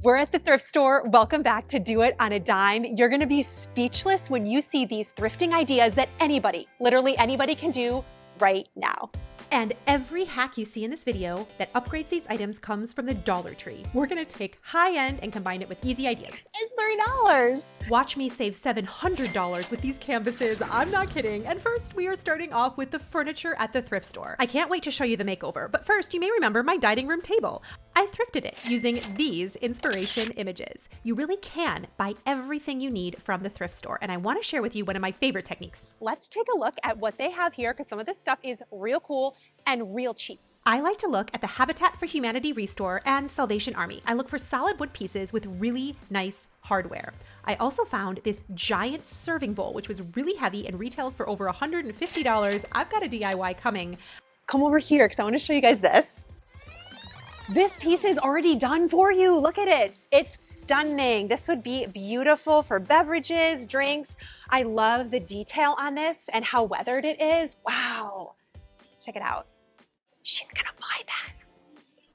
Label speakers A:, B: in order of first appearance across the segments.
A: We're at the thrift store. Welcome back to Do It on a Dime. You're gonna be speechless when you see these thrifting ideas that anybody, literally anybody, can do right now.
B: And every hack you see in this video that upgrades these items comes from the Dollar Tree. We're gonna take high-end and combine it with easy ideas.
A: It's $3.
B: Watch me save $700 with these canvases. I'm not kidding. And first, we are starting off with the furniture at the thrift store. I can't wait to show you the makeover, but first, you may remember my dining room table. I thrifted it using these inspiration images. You really can buy everything you need from the thrift store, and I wanna share with you one of my favorite techniques.
A: Let's take a look at what they have here because some of this stuff is real cool and real cheap.
B: I like to look at the Habitat for Humanity Restore and Salvation Army. I look for solid wood pieces with really nice hardware. I also found this giant serving bowl, which was really heavy and retails for over $150. I've got a DIY coming.
A: Come over here because I want to show you guys this. This piece is already done for you. Look at it. It's stunning. This would be beautiful for beverages, drinks. I love the detail on this and how weathered it is. Wow. Check it out. She's gonna buy that.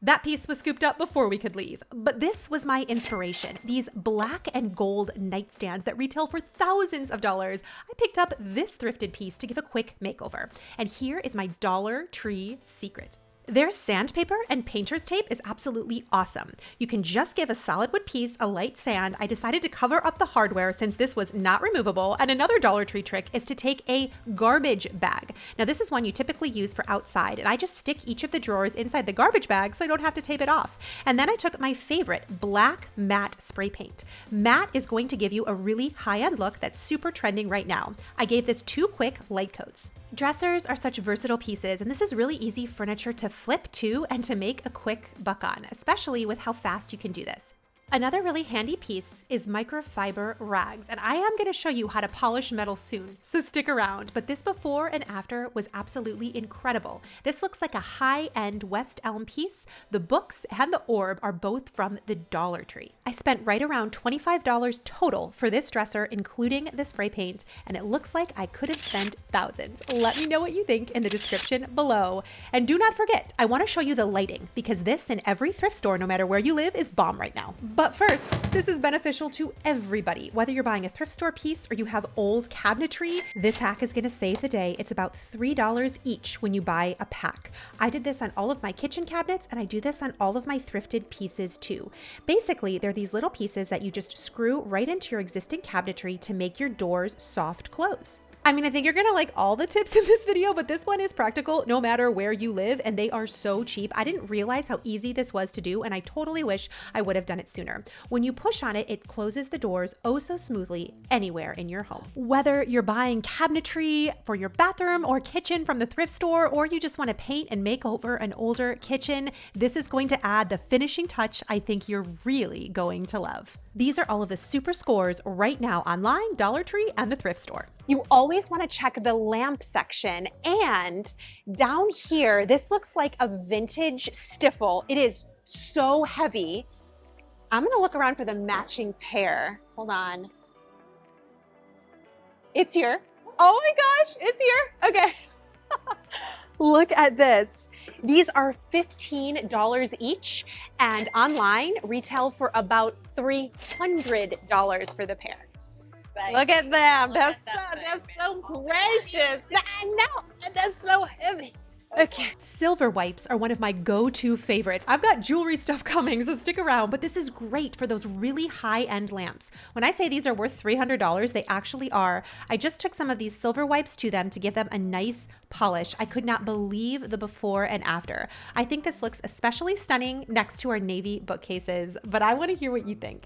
B: That piece was scooped up before we could leave, but this was my inspiration. These black and gold nightstands that retail for thousands of dollars. I picked up this thrifted piece to give a quick makeover. And here is my Dollar Tree secret. Their sandpaper and painter's tape is absolutely awesome. You can just give a solid wood piece a light sand. I decided to cover up the hardware since this was not removable. And another Dollar Tree trick is to take a garbage bag. Now this is one you typically use for outside, and I just stick each of the drawers inside the garbage bag so I don't have to tape it off. And then I took my favorite black matte spray paint. Matte is going to give you a really high-end look that's super trending right now. I gave this 2 quick light coats. Dressers are such versatile pieces, and this is really easy furniture to flip to and to make a quick buck on, especially with how fast you can do this. Another really handy piece is microfiber rags, and I am going to show you how to polish metal soon, so stick around. But this before and after was absolutely incredible. This looks like a high-end West Elm piece. The books and the orb are both from the Dollar Tree. I spent right around $25 total for this dresser, including the spray paint, and it looks like I could have spent thousands. Let me know what you think in the description below. And do not forget, I want to show you the lighting, because this in every thrift store, no matter where you live, is bomb right now. But first, this is beneficial to everybody. Whether you're buying a thrift store piece or you have old cabinetry, this hack is going to save the day. It's about $3 each when you buy a pack. I did this on all of my kitchen cabinets, and I do this on all of my thrifted pieces too. Basically, they're these little pieces that you just screw right into your existing cabinetry to make your doors soft close. I mean, I think you're gonna like all the tips in this video, but this one is practical no matter where you live, and they are so cheap. I didn't realize how easy this was to do, and I totally wish I would have done it sooner. When you push on it, it closes the doors oh so smoothly anywhere in your home. Whether you're buying cabinetry for your bathroom or kitchen from the thrift store, or you just want to paint and make over an older kitchen, this is going to add the finishing touch I think you're really going to love. These are all of the super scores right now online, Dollar Tree, and the thrift store.
A: You always want to check the lamp section, and down here, this looks like a vintage stiffle. It is so heavy. I'm gonna look around for the matching pair. Hold on. It's here. Oh my gosh, it's here. Okay. Look at this. These are $15 each, and online retail for about $300 for the pair. Look at them. That's so precious. I know. That's so heavy. Okay.
B: Silver wipes are one of my go-to favorites. I've got jewelry stuff coming, so stick around, but this is great for those really high-end lamps. When I say these are worth $300, they actually are. I just took some of these silver wipes to them to give them a nice polish. I could not believe the before and after. I think this looks especially stunning next to our navy bookcases, but I want to hear what you think.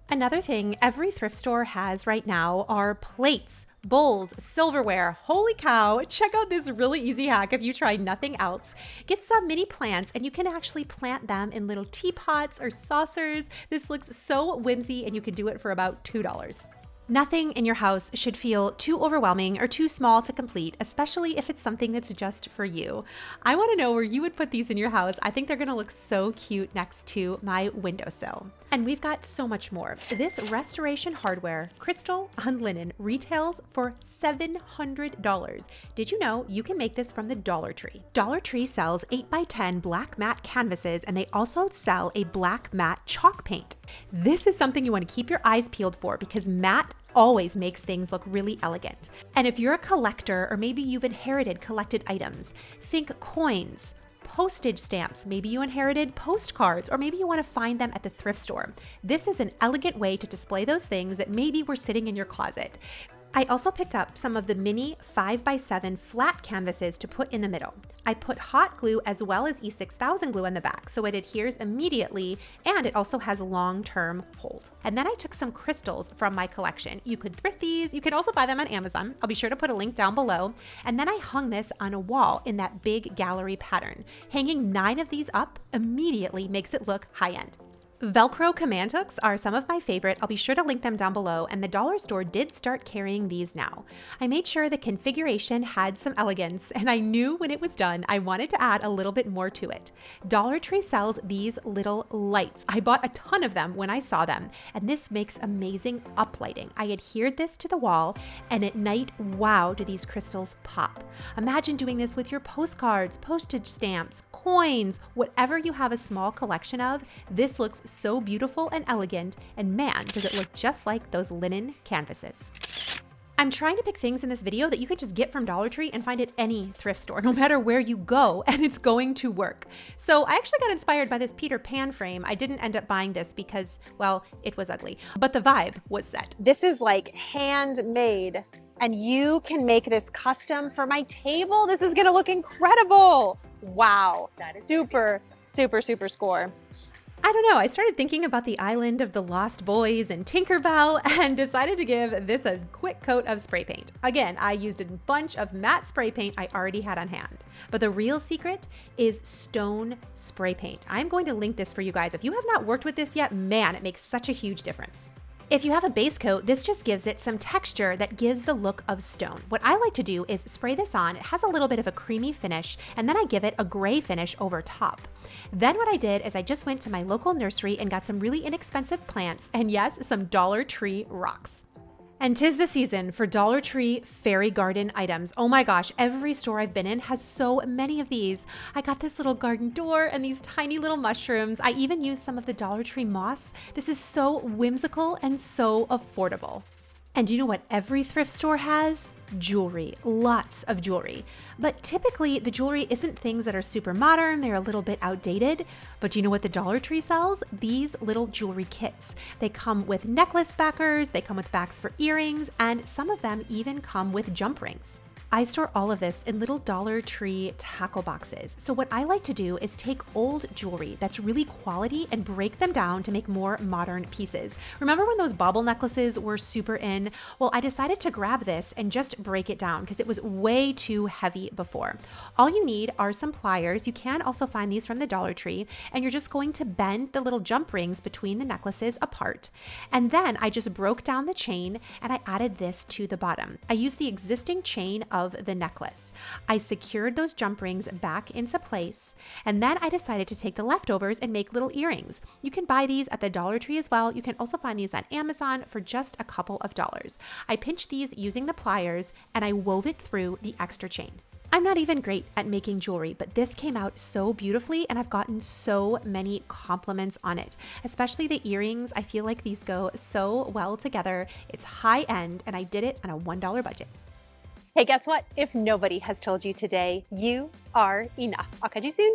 B: Another thing every thrift store has right now are plates, bowls, silverware. Holy cow, check out this really easy hack if you try nothing else. Get some mini plants, and you can actually plant them in little teapots or saucers. This looks so whimsy, and you can do it for about $2. Nothing in your house should feel too overwhelming or too small to complete, especially if it's something that's just for you. I want to know where you would put these in your house. I think they're going to look so cute next to my windowsill. And we've got so much more. This restoration hardware, crystal on linen, retails for $700. Did you know you can make this from the Dollar Tree? Dollar Tree sells 8x10 black matte canvases, and they also sell a black matte chalk paint. This is something you want to keep your eyes peeled for because matte always makes things look really elegant. And if you're a collector, or maybe you've inherited collected items, think coins, postage stamps, maybe you inherited postcards, or maybe you want to find them at the thrift store. This is an elegant way to display those things that maybe were sitting in your closet. I also picked up some of the mini 5x7 flat canvases to put in the middle. I put hot glue as well as E6000 glue on the back so it adheres immediately, and it also has long-term hold. And then I took some crystals from my collection. You could thrift these. You can also buy them on Amazon. I'll be sure to put a link down below. And then I hung this on a wall in that big gallery pattern. Hanging 9 of these up immediately makes it look high-end. Velcro command hooks are some of my favorite. I'll be sure to link them down below, and the dollar store did start carrying these now. I made sure the configuration had some elegance, and I knew when it was done I wanted to add a little bit more to it. Dollar Tree sells these little lights. I bought a ton of them when I saw them, and this makes amazing uplighting. I adhered this to the wall, and at night, wow, do these crystals pop. Imagine doing this with your postcards, postage stamps, coins, whatever you have a small collection of. This looks so beautiful and elegant, and man, does it look just like those linen canvases. I'm trying to pick things in this video that you can just get from Dollar Tree and find at any thrift store, no matter where you go, and it's going to work. So I actually got inspired by this Peter Pan frame. I didn't end up buying this because, well, it was ugly, but the vibe was set.
A: This is like handmade, and you can make this custom for my table. This is gonna look incredible. Wow, that is super, super, super score.
B: I don't know, I started thinking about the island of the Lost Boys and Tinkerbell and decided to give this a quick coat of spray paint. Again, I used a bunch of matte spray paint I already had on hand. But the real secret is stone spray paint. I'm going to link this for you guys. If you have not worked with this yet, man, it makes such a huge difference. If you have a base coat, this just gives it some texture that gives the look of stone. What I like to do is spray this on. It has a little bit of a creamy finish, and then I give it a gray finish over top. Then what I did is I just went to my local nursery and got some really inexpensive plants, and yes, some Dollar Tree rocks. And 'tis the season for Dollar Tree fairy garden items. Oh my gosh, every store I've been in has so many of these. I got this little garden door and these tiny little mushrooms. I even used some of the Dollar Tree moss. This is so whimsical and so affordable. And you know what every thrift store has? Jewelry, lots of jewelry. But typically the jewelry isn't things that are super modern, they're a little bit outdated. But do you know what the Dollar Tree sells? These little jewelry kits. They come with necklace backers, they come with backs for earrings, and some of them even come with jump rings. I store all of this in little Dollar Tree tackle boxes. So what I like to do is take old jewelry that's really quality and break them down to make more modern pieces. Remember when those bauble necklaces were super in? Well, I decided to grab this and just break it down because it was way too heavy before. All you need are some pliers. You can also find these from the Dollar Tree, and you're just going to bend the little jump rings between the necklaces apart. And then I just broke down the chain and I added this to the bottom. I used the existing chain of the necklace. I secured those jump rings back into place, and then I decided to take the leftovers and make little earrings. You can buy these at the Dollar Tree as well. You can also find these on Amazon for just a couple of dollars. I pinched these using the pliers and I wove it through the extra chain. I'm not even great at making jewelry, but this came out so beautifully and I've gotten so many compliments on it, especially the earrings. I feel like these go so well together. It's high end and I did it on a $1 budget.
A: Hey, guess what? If nobody has told you today, you are enough. I'll catch you soon.